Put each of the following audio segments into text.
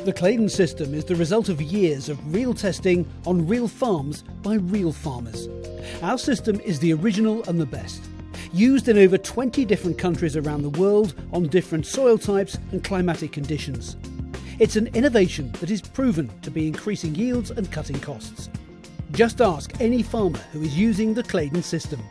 The Claydon system is the result of years of real testing on real farms by real farmers. Our system is the original and the best. Used in over 20 different countries around the world on different soil types and climatic conditions. It's an innovation that is proven to be increasing yields and cutting costs. Just ask any farmer who is using the Claydon system.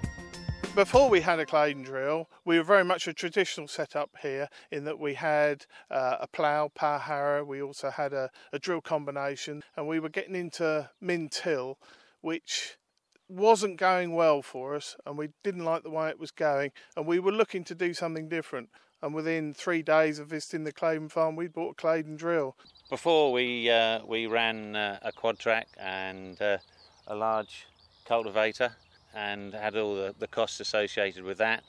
Before we had a Claydon drill, we were very much a traditional setup here in that we had a plough, power harrow, we also had a drill combination, and we were getting into min-till, which wasn't going well for us, and we didn't like the way it was going, and we were looking to do something different. And within 3 days of visiting the Claydon farm, we bought a Claydon drill. Before we ran a quad track and a large cultivator, and had all the costs associated with that.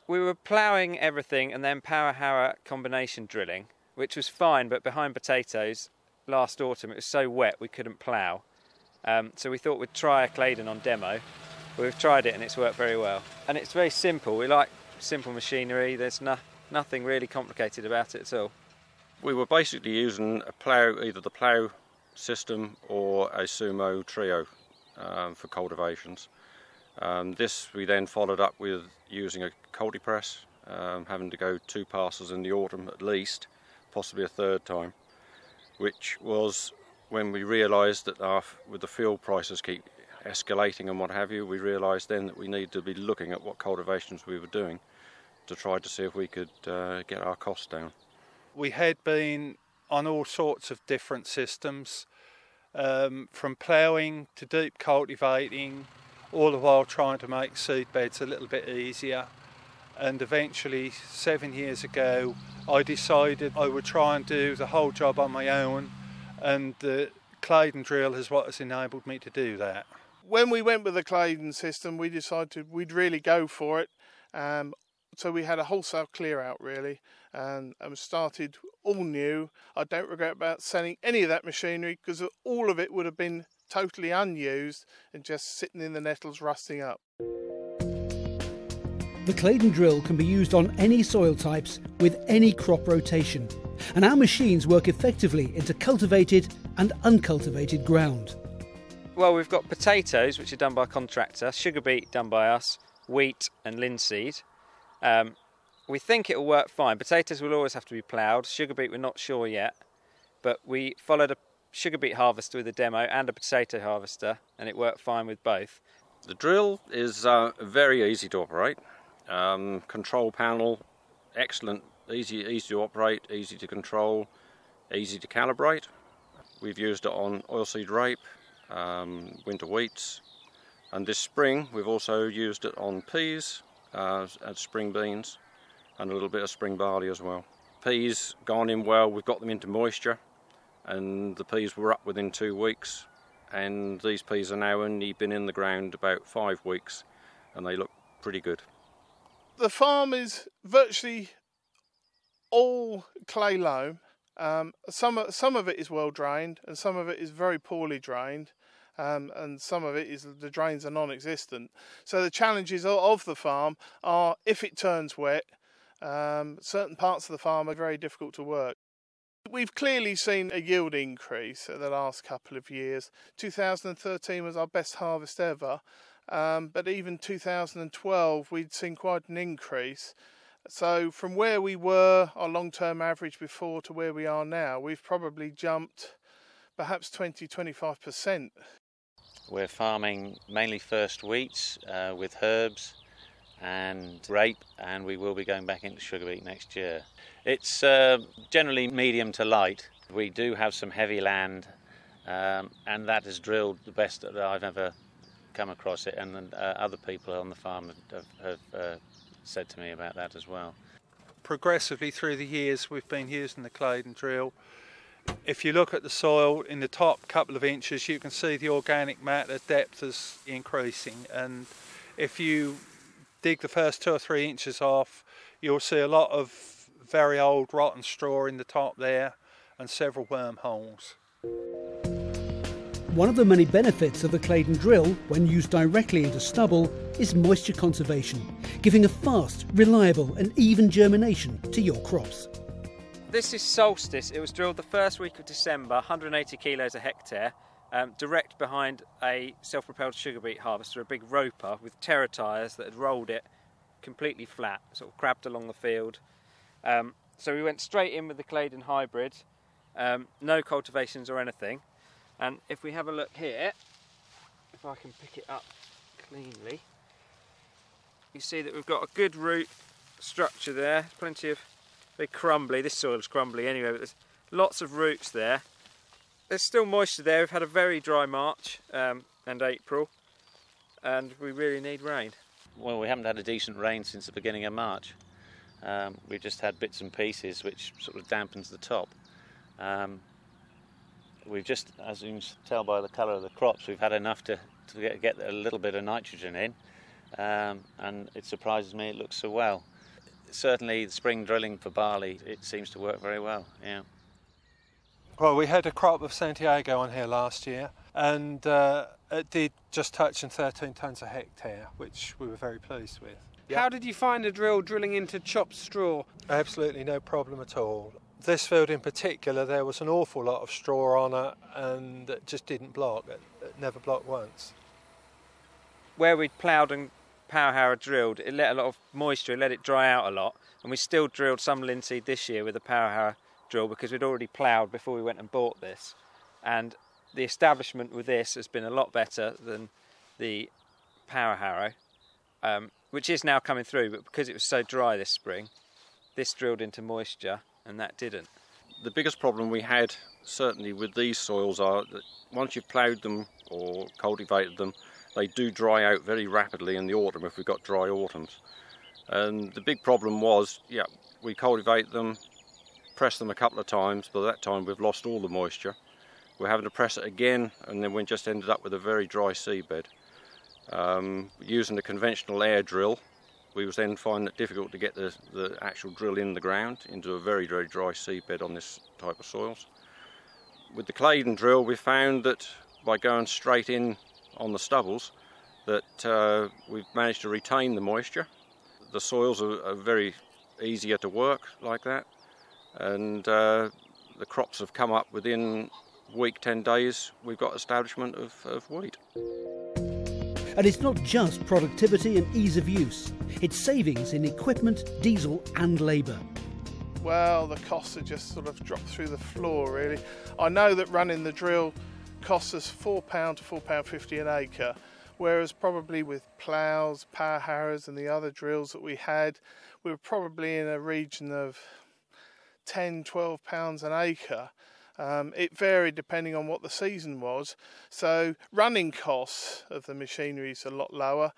We were ploughing everything and then power harrow combination drilling, which was fine, but behind potatoes last autumn it was so wet we couldn't plough. So we thought we'd try a Claydon on demo. We've tried it and it's worked very well. And it's very simple. We like simple machinery. There's nothing really complicated about it at all. We were basically using a plough, either the plough system or a sumo trio for cultivations. This we then followed up with using a cultipress, having to go 2 passes in the autumn at least, possibly a third time, which was when we realised that with the fuel prices keep escalating and what have you, we realised then that we needed to be looking at what cultivations we were doing to try to see if we could get our costs down. We had been on all sorts of different systems, from ploughing to deep cultivating, all the while trying to make seed beds a little bit easier. And eventually, 7 years ago, I decided I would try and do the whole job on my own, and the Claydon drill is what has enabled me to do that. When we went with the Claydon system, we decided we'd really go for it. So we had a wholesale clear out really, and started all new. I don't regret about selling any of that machinery because all of it would have been totally unused and just sitting in the nettles rusting up. The Claydon drill can be used on any soil types with any crop rotation, and our machines work effectively into cultivated and uncultivated ground. Well, we've got potatoes, which are done by a contractor, sugar beet done by us, wheat and linseed. We think it'll work fine. Potatoes will always have to be ploughed. Sugar beet we're not sure yet, but we followed a sugar beet harvester with a demo and a potato harvester, and it worked fine with both. The drill is very easy to operate. Control panel, excellent, easy to operate, easy to control, easy to calibrate. We've used it on oilseed rape, winter wheats, and this spring we've also used it on peas and spring beans, and a little bit of spring barley as well. Peas gone in well, we've got them into moisture, and the peas were up within 2 weeks, and these peas are now only been in the ground about 5 weeks, and they look pretty good. The farm is virtually all clay loam. Some of it is well drained, and some of it is very poorly drained, and some of it is the drains are non-existent. So the challenges of the farm are, if it turns wet, certain parts of the farm are very difficult to work. We've clearly seen a yield increase in the last couple of years. 2013 was our best harvest ever, but even 2012 we'd seen quite an increase. So from where we were, our long-term average before, to where we are now, we've probably jumped perhaps 20-25%. We're farming mainly first wheats with herbs and rape, and we will be going back into sugar beet next year. It's generally medium to light. We do have some heavy land, and that is drilled the best that I've ever come across it, and other people on the farm have said to me about that as well. Progressively through the years we've been using the Claydon drill. If you look at the soil in the top couple of inches, you can see the organic matter depth is increasing, and if you dig the first 2 or 3 inches off, you'll see a lot of very old rotten straw in the top there and several wormholes. One of the many benefits of the Claydon drill, when used directly into stubble, is moisture conservation, giving a fast, reliable and even germination to your crops. This is Solstice. It was drilled the first week of December, 180 kilos a hectare, direct behind a self-propelled sugar beet harvester, a big roper with terra tyres that had rolled it completely flat, sort of crabbed along the field. So we went straight in with the Claydon hybrid, no cultivations or anything. And if we have a look here, if I can pick it up cleanly, you see that we've got a good root structure there, plenty of, very crumbly, this soil's crumbly anyway, but there's lots of roots there. There's still moisture there. We've had a very dry March and April, and we really need rain. Well, we haven't had a decent rain since the beginning of March. We've just had bits and pieces which sort of dampens the top. We've just, as you can tell by the colour of the crops, we've had enough to get a little bit of nitrogen in, and it surprises me it looks so well. Certainly the spring drilling for barley, it seems to work very well, yeah. Well, we had a crop of Santiago on here last year, and it did just touching 13 tonnes a hectare, which we were very pleased with. Yep. How did you find the drill drilling into chopped straw? Absolutely no problem at all. This field in particular, there was an awful lot of straw on it, and it just didn't block. It never blocked once. Where we'd ploughed and power harrow drilled, it let a lot of moisture, it let it dry out a lot, and we still drilled some linseed this year with a power harrow drill because we'd already ploughed before we went and bought this. And the establishment with this has been a lot better than the power harrow, which is now coming through, but because it was so dry this spring, this drilled into moisture and that didn't. The biggest problem we had certainly with these soils are that once you've ploughed them or cultivated them, they do dry out very rapidly in the autumn if we've got dry autumns. And the big problem was, yeah, we cultivate them, press them a couple of times, by that time we've lost all the moisture. We're having to press it again, and then we just ended up with a very dry seedbed. Using the conventional air drill, we was then finding it difficult to get the actual drill in the ground into a very, very dry seedbed on this type of soils. With the Claydon drill, we found that by going straight in on the stubbles, that we've managed to retain the moisture. The soils are very easier to work like that, and the crops have come up within a week, 10 days, we've got establishment of wheat. And it's not just productivity and ease of use, it's savings in equipment, diesel and labour. Well, the costs have just sort of dropped through the floor really. I know that running the drill costs us £4 to £4.50 an acre, whereas probably with ploughs, power harrows and the other drills that we had, we were probably in a region of £10, £12 an acre. It varied depending on what the season was, so running costs of the machinery is a lot lower.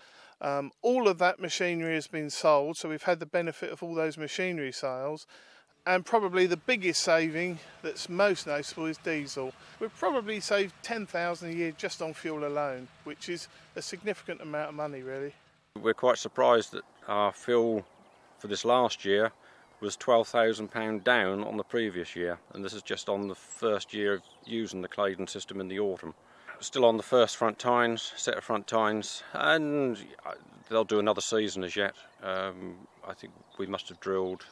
All of that machinery has been sold, so we've had the benefit of all those machinery sales, and probably the biggest saving that's most noticeable is diesel. We've probably saved £10,000 a year just on fuel alone, which is a significant amount of money really. We're quite surprised that our fuel for this last year was £12,000 down on the previous year, and this is just on the first year of using the Claydon system in the autumn. Still on the first front tines, set of front tines, and they'll do another season as yet. I think we must have drilled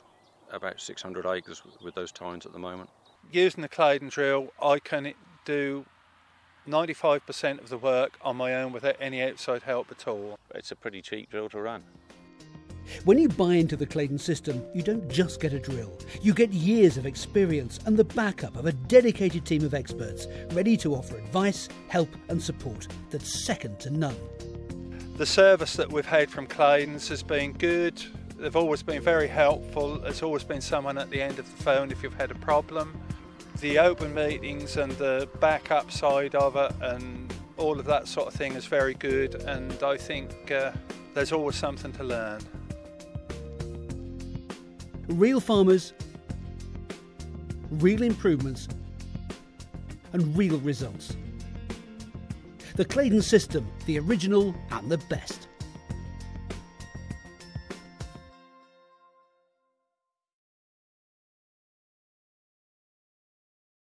about 600 acres with those tines at the moment. Using the Claydon drill, I can do 95% of the work on my own without any outside help at all. It's a pretty cheap drill to run. When you buy into the Claydon system, you don't just get a drill. You get years of experience and the backup of a dedicated team of experts ready to offer advice, help and support that's second to none. The service that we've had from Claydon's has been good. They've always been very helpful. There's always been someone at the end of the phone if you've had a problem. The open meetings and the backup side of it and all of that sort of thing is very good, and I think there's always something to learn. Real farmers, real improvements and real results. The Claydon system, the original and the best.